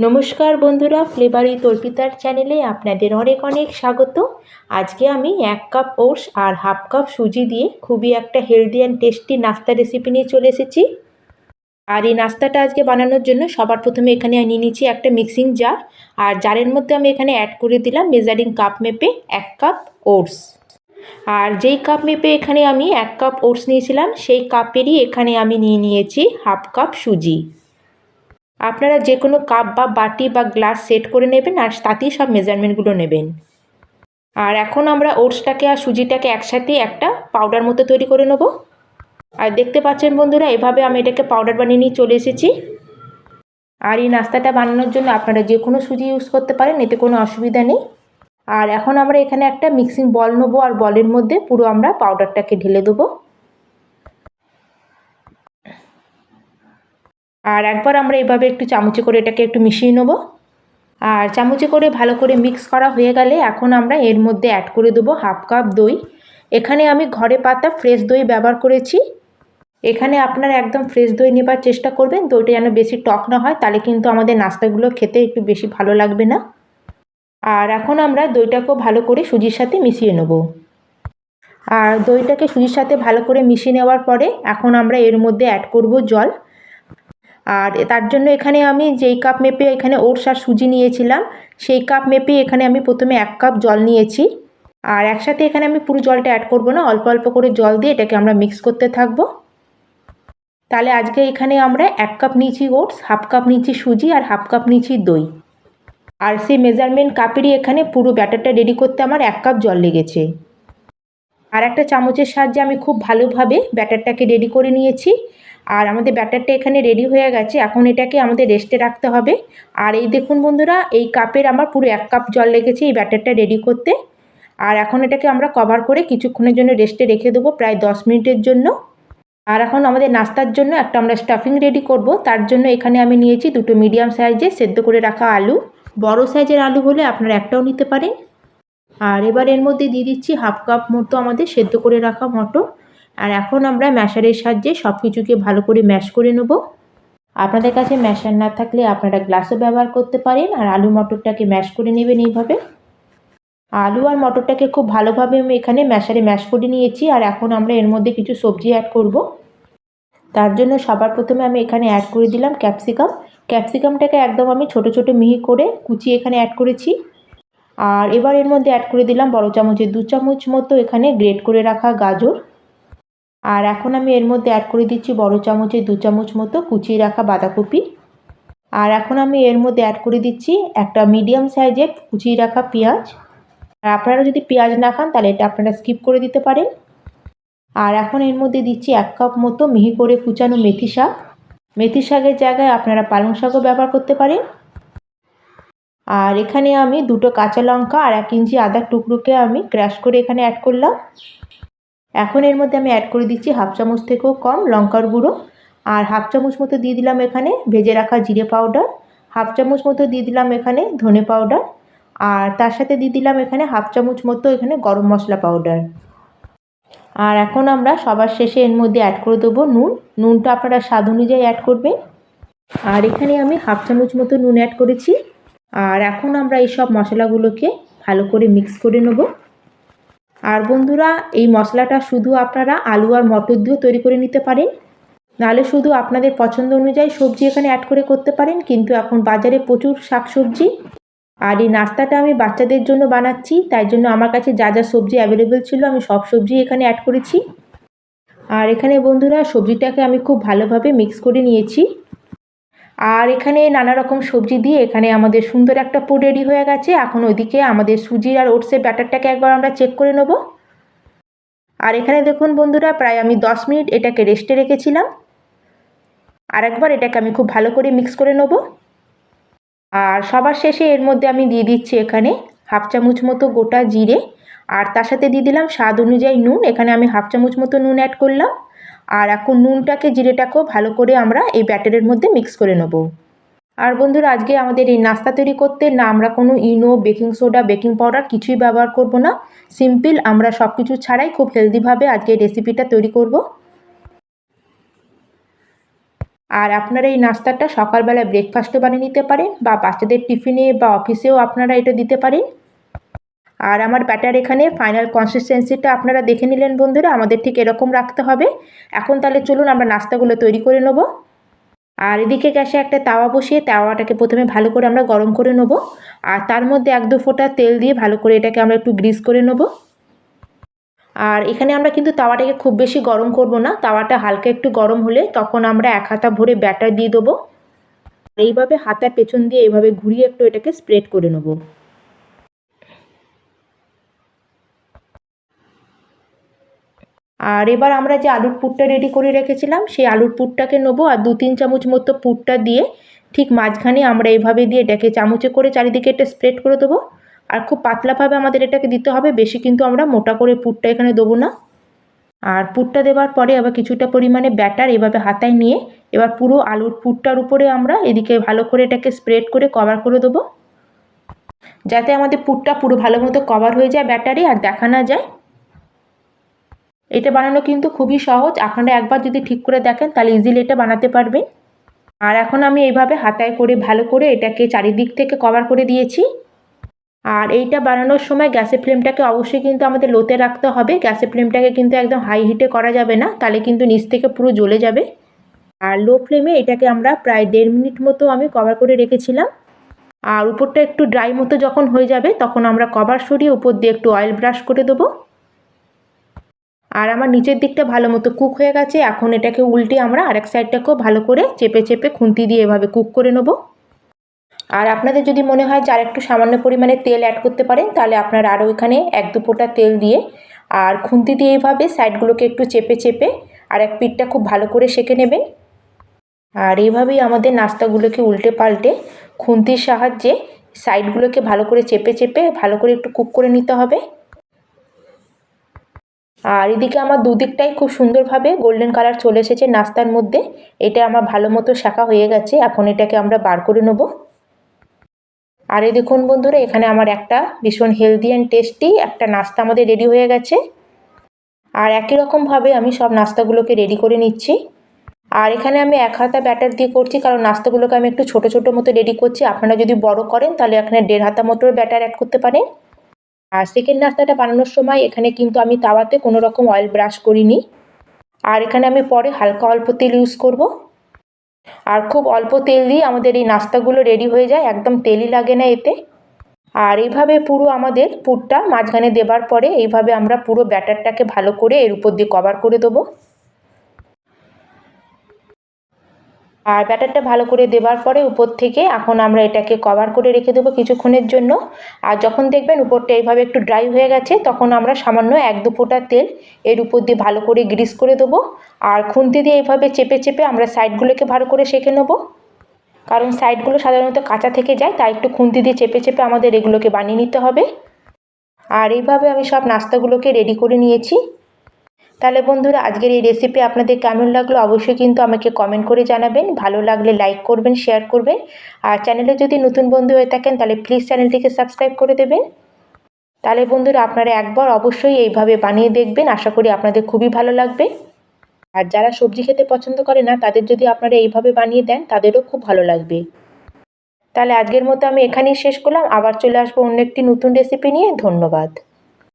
নমস্কার বন্ধুরা, flavour with অর্পিতার চ্যানেলে আপনাদের অনেক অনেক স্বাগত। আজকে আমি 1 কাপ ওটস আর হাফ কাপ সুজি দিয়ে খুবই একটা হেলদি অ্যান্ড টেস্টি নাস্তা রেসিপি নিয়ে চলে এসেছি। আর এই নাস্তাটা আজকে বানানোর জন্য সবার প্রথমে এখানে নিয়ে নিচ্ছি একটা মিক্সিং জার। আর জারের মধ্যে আমি এখানে অ্যাড করে দিলাম মেজারিং কাপ মেপে 1 কাপ ওটস। আর যেই কাপ মেপে এখানে আমি 1 কাপ ওটস নিয়েছিলাম সেই কাপেরই এখানে আমি নিয়ে নিয়েছি হাফ কাপ সুজি। আপনারা যে কোনো কাপ বা বাটি বা গ্লাস সেট করে নেবেন আর তাতেই সব মেজারমেন্টগুলো নেবেন। আর এখন আমরা ওটসটাকে আর সুজিটাকে একসাথে একটা পাউডার মতো তৈরি করে নেব। আর দেখতে পাচ্ছেন বন্ধুরা, এভাবে আমি এটাকে পাউডার বানিয়ে নিয়ে চলে এসেছি। আর এই নাস্তাটা বানানোর জন্য আপনারা যে কোনো সুজি ইউজ করতে পারেন, এতে কোনো অসুবিধা নেই। আর এখন আমরা এখানে একটা মিক্সিং বল নেবো আর বলের মধ্যে পুরো আমরা পাউডারটাকে ঢেলে দেবো। আর একবার আমরা এভাবে একটু চামচে করে এটাকে একটু মিশিয়ে নেবো। আর চামচে করে ভালো করে মিক্স করা হয়ে গেলে এখন আমরা এর মধ্যে অ্যাড করে দেবো হাফ কাপ দই। এখানে আমি ঘরে পাতা ফ্রেশ দই ব্যবহার করেছি। এখানে আপনারা একদম ফ্রেশ দই নেবার চেষ্টা করবেন, দইটা যেন বেশি টক না হয়, তাহলে কিন্তু আমাদের নাস্তাগুলো খেতে একটু বেশি ভালো লাগবে না। আর এখন আমরা দইটাকেও ভালো করে সুজির সাথে মিশিয়ে নেব। আর দইটাকে সুজির সাথে ভালো করে মিশিয়ে নেওয়ার পরে এখন আমরা এর মধ্যে অ্যাড করব জল। আর তার জন্য এখানে আমি যেই কাপ মেপে এখানে ওটস আর সুজি নিয়েছিলাম সেই কাপ মেপে এখানে আমি প্রথমে 1 কাপ জল নিয়েছি। আর একসাথে এখানে আমি পুরো জলটা অ্যাড করব না, অল্প অল্প করে জল দিয়ে এটাকে আমরা মিক্স করতে থাকবো। তাহলে আজকে এখানে আমরা 1 কাপ নিয়েছি ওটস, হাফ কাপ নিয়েছি সুজি আর হাফ কাপ নিয়েছি দই। আর সেই মেজারমেন্ট কাপেরই এখানে পুরো ব্যাটারটা রেডি করতে আমার 1 কাপ জল লেগেছে। আর একটা চামচের সাহায্যে আমি খুব ভালোভাবে ব্যাটারটাকে রেডি করে নিয়েছি। আর আমাদের ব্যাটারটা এখানে রেডি হয়ে গেছে, এখন এটাকে আমাদের রেস্টে রাখতে হবে। আর এই দেখুন বন্ধুরা, এই কাপের আমার পুরো 1 কাপ জল লেগেছে এই ব্যাটারটা রেডি করতে। আর এখন এটাকে আমরা কভার করে কিছুক্ষণের জন্য রেস্টে রেখে দেবো, প্রায় 10 মিনিটের জন্য। আর এখন আমাদের নাস্তার জন্য একটা আমরা স্টাফিং রেডি করব। তার জন্য এখানে আমি নিয়েছি দুটো মিডিয়াম সাইজে সেদ্ধ করে রাখা আলু। বড় সাইজের আলু হলে আপনারা একটাও নিতে পারেন। আর এবার এর মধ্যে দিয়ে দিচ্ছি হাফ কাপ মতো আমাদের সেদ্ধ করে রাখা মটর। আর এখন আমরা ম্যাশারের সাহায্যে সব কিছুকে ভালো করে ম্যাশ করে নেব। আপনাদের কাছে ম্যাশার না থাকলে আপনারা গ্লাসও ব্যবহার করতে পারেন। আর আলু মটরটাকে ম্যাশ করে নেবেন এইভাবে। আলু আর মটরটাকে খুব ভালোভাবে আমি এখানে ম্যাশারে ম্যাশ করে নিয়েছি। আর এখন আমরা এর মধ্যে কিছু সবজি অ্যাড করব। তার জন্য সবার প্রথমে আমি এখানে অ্যাড করে দিলাম ক্যাপসিকাম। ক্যাপসিকামটাকে একদম আমি ছোট ছোট মিহি করে কুচিয়ে এখানে অ্যাড করেছি। আর এবার এর মধ্যে অ্যাড করে দিলাম বড় চামচের 2 চামচ মতো এখানে গ্রেট করে রাখা গাজর। আর এখন আমি এর মধ্যে অ্যাড করে দিচ্ছি বড় চামচের 2 চামচ মতো কুচিয়ে রাখা বাঁধাকপি। আর এখন আমি এর মধ্যে অ্যাড করে দিচ্ছি একটা মিডিয়াম সাইজের কুচিয়ে রাখা পেঁয়াজ। আর আপনারা যদি পেঁয়াজ না খান তাহলে এটা আপনারা স্কিপ করে দিতে পারেন। আর এখন এর মধ্যে দিচ্ছি 1 কাপ মতো মিহি করে কুচানো মেথি শাক। মেথি শাকের জায়গায় আপনারা পালং শাকও ব্যবহার করতে পারেন। আর এখানে আমি 2টো কাঁচা লঙ্কা আর 1 ইঞ্চি আদার টুকরোকে আমি ক্র্যাশ করে এখানে অ্যাড করলাম। এখন এর মধ্যে আমি অ্যাড করে দিচ্ছি হাফ চামচ থেকেও কম লঙ্কার গুঁড়ো। আর হাফ চামচ মতো দিয়ে দিলাম এখানে ভেজে রাখা জিরে পাউডার। হাফ চামচ মতো দিয়ে দিলাম এখানে ধনে পাউডার। আর তার সাথে দিয়ে দিলাম এখানে হাফ চামচ মতো এখানে গরম মশলা পাউডার। আর এখন আমরা সবার শেষে এর মধ্যে অ্যাড করে দেবো নুন। নুনটা আপনারা স্বাদ অনুযায়ী অ্যাড করবেন। আর এখানে আমি হাফ চামচ মতো নুন অ্যাড করেছি। আর এখন আমরা এই সব মশলাগুলোকে ভালো করে মিক্স করে নেব। আর বন্ধুরা, এই মশলাটা শুধু আপনারা আলু আর মটর দিয়েও তৈরি করে নিতে পারেন, নাহলে শুধু আপনাদের পছন্দ অনুযায়ী সবজি এখানে অ্যাড করে করতে পারেন। কিন্তু এখন বাজারে প্রচুর শাকসবজি। আর এই নাস্তাটা আমি বাচ্চাদের জন্য বানাচ্ছি, তাই জন্য আমার কাছে যা যা সবজি অ্যাভেলেবেল ছিল আমি সব সবজি এখানে অ্যাড করেছি। আর এখানে বন্ধুরা সবজিটাকে আমি খুব ভালোভাবে মিক্স করে নিয়েছি। আর এখানে নানা রকম সবজি দিয়ে এখানে আমাদের সুন্দর একটা পুর রেডি হয়ে গেছে। এখন ওইদিকে আমাদের সুজি আর ওটসের ব্যাটারটাকে একবার আমরা চেক করে নেব। আর এখানে দেখুন বন্ধুরা, প্রায় আমি 10 মিনিট এটাকে রেস্টে রেখেছিলাম। আর একবার এটাকে আমি খুব ভালো করে মিক্স করে নেব। আর সবার শেষে এর মধ্যে আমি দিয়ে দিচ্ছি এখানে হাফ চামচ মতো গোটা জিরে। আর তার সাথে দিয়ে দিলাম স্বাদ অনুযায়ী নুন। এখানে আমি হাফ চামচ মতো নুন অ্যাড করলাম। আর এখন নুনটাকে জিরেটাকেও ভালো করে আমরা এই ব্যাটারের মধ্যে মিক্স করে নেব। আর বন্ধুরা, আজকে আমাদের এই নাস্তা তৈরি করতে না আমরা কোনো ইনো, বেকিং সোডা, বেকিং পাউডার কিছুই ব্যবহার করব না। সিম্পল আমরা সব কিছু ছাড়াই খুব হেলদিভাবে আজকে এই রেসিপিটা তৈরি করব। আর আপনারা এই নাস্তাটা সকালবেলা ব্রেকফাস্টও বানিয়ে নিতে পারেন বা বাচ্চাদের টিফিনে বা অফিসেও আপনারা এটা দিতে পারেন। আর আমার ব্যাটার এখানে ফাইনাল কনসিস্টেন্সিটা আপনারা দেখে নিলেন বন্ধুরা, আমাদের ঠিক এরকম রাখতে হবে। এখন তাহলে চলুন আমরা নাস্তাগুলো তৈরি করে নেব। আর এদিকে গ্যাসে একটা তাওয়া বসিয়ে তাওয়াটাকে প্রথমে ভালো করে আমরা গরম করে নেব। আর তার মধ্যে 1-2 ফোঁটা তেল দিয়ে ভালো করে এটাকে আমরা একটু গ্রিস করে নেব। আর এখানে আমরা কিন্তু তাওয়াটাকে খুব বেশি গরম করব না, তাওয়াটা হালকা একটু গরম হলে তখন আমরা 1 হাতা ভরে ব্যাটার দিয়ে দেবো। এইভাবে হাতার পেছন দিয়ে এইভাবে ঘুরিয়ে একটু এটাকে স্প্রেড করে নেব। আর এবার আমরা যে আলুর পুরটা রেডি করে রেখেছিলাম সেই আলুর পুরটাকে নেবো আর 2-3 চামচ মতো পুরটা দিয়ে ঠিক মাঝখানে আমরা এইভাবে দিয়ে এটাকে চামচে করে চারিদিকে এটা স্প্রেড করে দেবো। আর খুব পাতলাভাবে আমাদের এটাকে দিতে হবে, বেশি কিন্তু আমরা মোটা করে পুরটা এখানে দেবো না। আর পুরটা দেওয়ার পরে আবার কিছুটা পরিমাণে ব্যাটার এভাবে হাতায় নিয়ে এবার পুরো আলুর পুরটার উপরে আমরা এদিকে ভালো করে এটাকে স্প্রেড করে কভার করে দেবো, যাতে আমাদের পুরটা পুরো ভালো মতো কভার হয়ে যায় ব্যাটারে আর দেখা না যায়। এটা বানানো কিন্তু খুবই সহজ, আপনারা একবার যদি ঠিক করে দেখেন তাহলে ইজিলি এটা বানাতে পারবেন। আর এখন আমি এইভাবে হাতায় করে ভালো করে এটাকে চারিদিক থেকে কভার করে দিয়েছি। আর এইটা বানানোর সময় গ্যাসের ফ্লেমটাকে অবশ্যই কিন্তু আমাদের লোতে রাখতে হবে, গ্যাসের ফ্লেমটাকে কিন্তু একদম হাই হিটে করা যাবে না, তাহলে কিন্তু নিচ থেকে পুরো জ্বলে যাবে। আর লো ফ্লেমে এটাকে আমরা প্রায় 1.5 মিনিট মতো আমি কভার করে রেখেছিলাম। আর উপরটা একটু ড্রাই মতো যখন হয়ে যাবে তখন আমরা কভার সরিয়ে উপর দিয়ে একটু অয়েল ব্রাশ করে দেবো। আর আমার নিচের দিকটা ভালো মতো কুক হয়ে গেছে, এখন এটাকে উল্টে আমরা আরেক সাইডটাকেও ভালো করে চেপে চেপে খুন্তি দিয়ে এভাবে কুক করে নেব। আর আপনাদের যদি মনে হয় যে আর একটু সামান্য পরিমাণে তেল অ্যাড করতে পারেন তাহলে আপনারা আরও এখানে 1-2 ফোঁটা তেল দিয়ে আর খুন্তি দিয়ে এইভাবে সাইডগুলোকে একটু চেপে চেপে আর এক পিঠটা খুব ভালো করে সেঁকে নেবেন। আর এইভাবেই আমাদের নাস্তাগুলোকে উল্টে পাল্টে খুন্তির সাহায্যে সাইডগুলোকে ভালো করে চেপে চেপে ভালো করে একটু কুক করে নিতে হবে। আর এদিকে আমার দুদিকটাই খুব সুন্দরভাবে গোল্ডেন কালার চলে এসেছে নাস্তার মধ্যে, এটা আমার ভালো মতো শাঁকা হয়ে গেছে, এখন এটাকে আমরা বার করে নেব। আর এই দেখুন বন্ধুরা, এখানে আমার একটা ভীষণ হেলদি অ্যান্ড টেস্টি একটা নাস্তা আমাদের রেডি হয়ে গেছে। আর একই রকমভাবে আমি সব নাস্তাগুলোকে রেডি করে নিচ্ছি। আর এখানে আমি 1 হাতা ব্যাটার দিয়ে করছি, কারণ নাস্তাগুলোকে আমি একটু ছোটো ছোটো মতো রেডি করছি, আপনারা যদি বড় করেন তাহলে এখানে 1.5 হাতা মতো ব্যাটার অ্যাড করতে পারেন। আর সেকেন্ড নাস্তাটা বানানোর সময় এখানে কিন্তু আমি তাওয়াতে কোনো রকম অয়েল ব্রাশ করিনি, আর এখানে আমি পরে হালকা অল্প তেল ইউজ করব। আর খুব অল্প তেল দিয়ে আমাদের এই নাস্তাগুলো রেডি হয়ে যায়, একদম তেলই লাগে না এতে। আর এইভাবে পুরো আমাদের পুরটা মাঝখানে দেবার পরে এইভাবে আমরা পুরো ব্যাটারটাকে ভালো করে এর উপর দিয়ে কভার করে দেবো। আর ব্যাটারটা ভালো করে দেওয়ার পরে উপর থেকে এখন আমরা এটাকে কভার করে রেখে দেবো কিছুক্ষণের জন্য। আর যখন দেখবেন উপরটা এইভাবে একটু ড্রাই হয়ে গেছে তখন আমরা সামান্য 1-2 ফোঁটা তেল এর উপর দিয়ে ভালো করে গ্রিস করে দেবো। আর খুন্তি দিয়ে এইভাবে চেপে চেপে আমরা সাইডগুলোকে ভালো করে সেঁকে নেবো, কারণ সাইডগুলো সাধারণত কাঁচা থেকে যায়, তাই একটু খুন্তি দিয়ে চেপে চেপে আমাদের এগুলোকে বানিয়ে নিতে হবে। আর এইভাবে আমি সব নাস্তাগুলোকে রেডি করে নিয়েছি। তাহলে বন্ধুরা, আজকের এই রেসিপি আপনাদের কেমন লাগলো অবশ্যই কিন্তু আমাকে কমেন্ট করে জানাবেন, ভালো লাগলে লাইক করবেন, শেয়ার করবেন। আর চ্যানেলে যদি নতুন বন্ধু হয়ে থাকেন তাহলে প্লিজ চ্যানেলটিকে সাবস্ক্রাইব করে দেবেন। তাহলে বন্ধুরা, আপনারা একবার অবশ্যই এইভাবে বানিয়ে দেখবেন, আশা করি আপনাদের খুবই ভালো লাগবে। আর যারা সবজি খেতে পছন্দ করে না তাদের যদি আপনারা এইভাবে বানিয়ে দেন তাদেরও খুব ভালো লাগবে। তাহলে আজকের মতো আমি এখানেই শেষ করলাম, আবার চলে আসবো অন্য একটি নতুন রেসিপি নিয়ে। ধন্যবাদ।